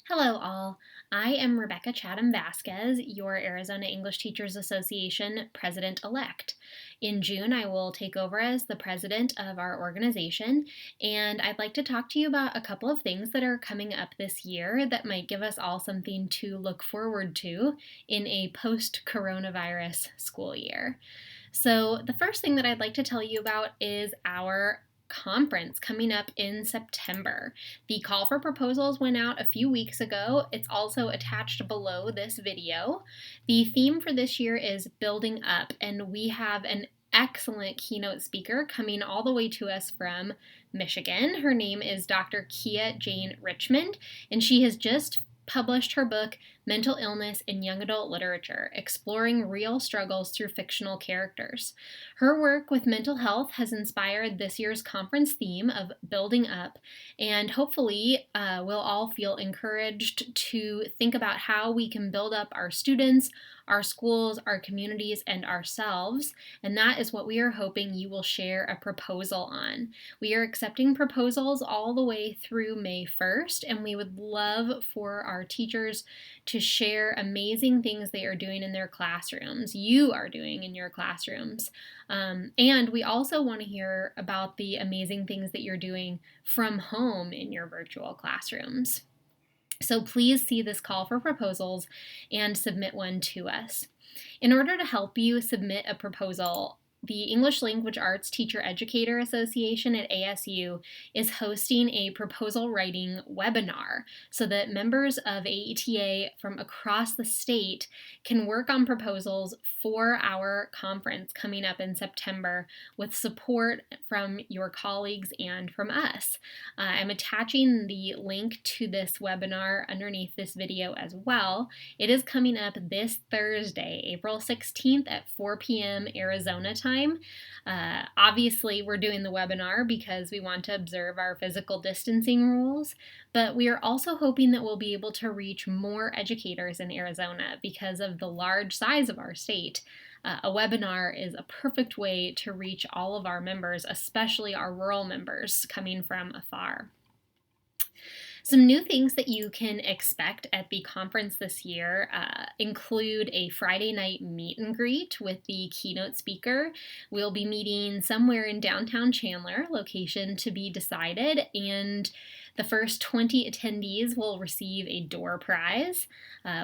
Hello, all. I am Rebecca Chatham-Vazquez, your Arizona English Teachers Association president-elect. In June, I will take over as the president of our organization, and I'd like to talk to you about a couple of things that are coming up this year that might give us all something to look forward to in a post-coronavirus school year. So, the first thing that I'd like to tell you about is our conference coming up in September. The call for proposals went out a few weeks ago. It's also attached below this video. The theme for this year is Building Up, and we have an excellent keynote speaker coming all the way to us from Michigan. Her name is Dr. Kia Jane Richmond, and she has just published her book, Mental Illness in Young Adult Literature, Exploring Real Struggles Through Fictional Characters. Her work with mental health has inspired this year's conference theme of Building Up, and hopefully we'll all feel encouraged to think about how we can build up our students, our schools, our communities, and ourselves, and that is what we are hoping you will share a proposal on. We are accepting proposals all the way through May 1st, and we would love for our teachers to share amazing things they are doing in their classrooms, you are doing in your classrooms. And we also want to hear about the amazing things that you're doing from home in your virtual classrooms. So please see this call for proposals and submit one to us. In order to help you submit a proposal, the English Language Arts Teacher Educator Association at ASU is hosting a proposal writing webinar so that members of AETA from across the state can work on proposals for our conference coming up in September with support from your colleagues and from us. I'm attaching the link to this webinar underneath this video as well. It is coming up this Thursday, April 16th at 4 p.m. Arizona time. Obviously, we're doing the webinar because we want to observe our physical distancing rules, but we are also hoping that we'll be able to reach more educators in Arizona because of the large size of our state. A webinar is a perfect way to reach all of our members, especially our rural members coming from afar. Some new things that you can expect at the conference this year include a Friday night meet and greet with the keynote speaker. We'll be meeting somewhere in downtown Chandler, location to be decided, and the first 20 attendees will receive a door prize,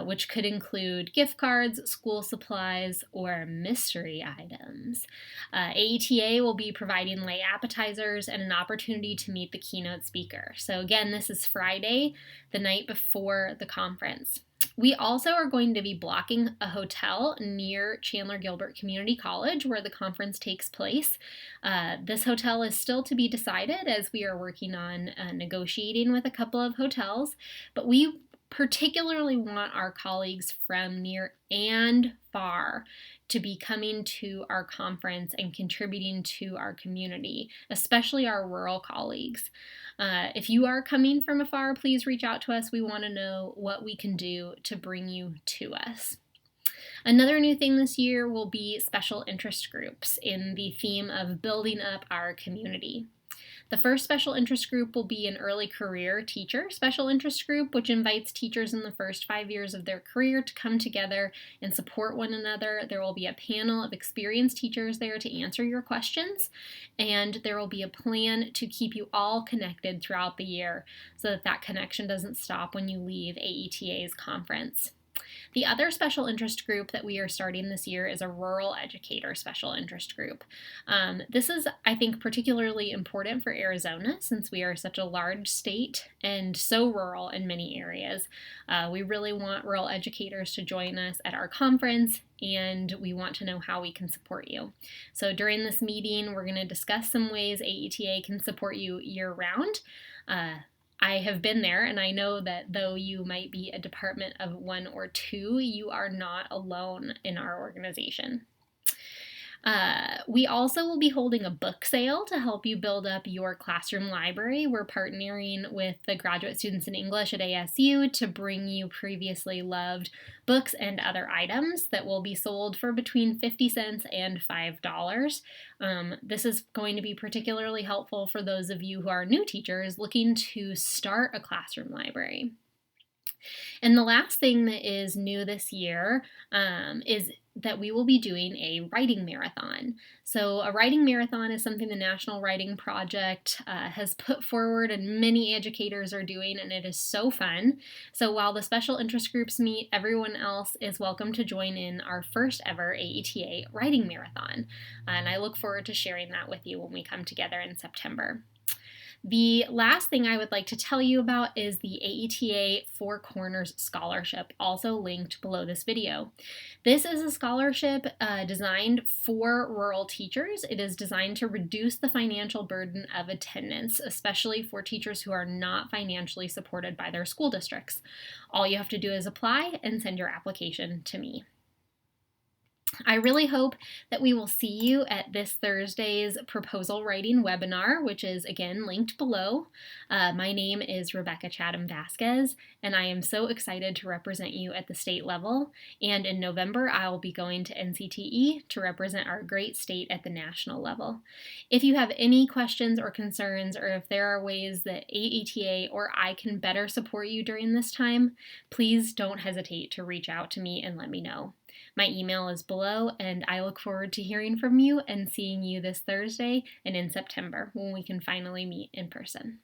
which could include gift cards, school supplies, or mystery items. AETA will be providing late appetizers and an opportunity to meet the keynote speaker. So again, this is Friday, the night before the conference. We also are going to be blocking a hotel near Chandler Gilbert Community College where the conference takes place. This hotel is still to be decided as we are working on negotiating with a couple of hotels, but we particularly want our colleagues from near and far to be coming to our conference and contributing to our community, especially our rural colleagues. If you are coming from afar, please reach out to us. We want to know what we can do to bring you to us. Another new thing this year will be special interest groups in the theme of building up our community. The first special interest group will be an early career teacher special interest group, which invites teachers in the first 5 years of their career to come together and support one another. There will be a panel of experienced teachers there to answer your questions, and there will be a plan to keep you all connected throughout the year so that that connection doesn't stop when you leave AETA's conference. The other special interest group that we are starting this year is a rural educator special interest group. This is, I think, particularly important for Arizona since we are such a large state and so rural in many areas. We really want rural educators to join us at our conference, and we want to know how we can support you. So during this meeting, we're going to discuss some ways AETA can support you year-round. I have been there, and I know that though you might be a department of 1 or 2, you are not alone in our organization. We also will be holding a book sale to help you build up your classroom library. We're partnering with the graduate students in English at ASU to bring you previously loved books and other items that will be sold for between 50 cents and $5. This is going to be particularly helpful for those of you who are new teachers looking to start a classroom library. And the last thing that is new this year is that we will be doing a writing marathon. So, a writing marathon is something the National Writing Project has put forward and many educators are doing, and it is so fun. So, while the special interest groups meet, everyone else is welcome to join in our first ever AETA writing marathon. And I look forward to sharing that with you when we come together in September. The last thing I would like to tell you about is the AETA Four Corners Scholarship, also linked below this video. This is a scholarship designed for rural teachers. It is designed to reduce the financial burden of attendance, especially for teachers who are not financially supported by their school districts. All you have to do is apply and send your application to me. I really hope that we will see you at this Thursday's proposal writing webinar, which is again linked below. My name is Rebecca Chatham-Vazquez, and I am so excited to represent you at the state level. And in November, I will be going to NCTE to represent our great state at the national level. If you have any questions or concerns, or if there are ways that AETA or I can better support you during this time, please don't hesitate to reach out to me and let me know. My email is below, and I look forward to hearing from you and seeing you this Thursday and in September when we can finally meet in person.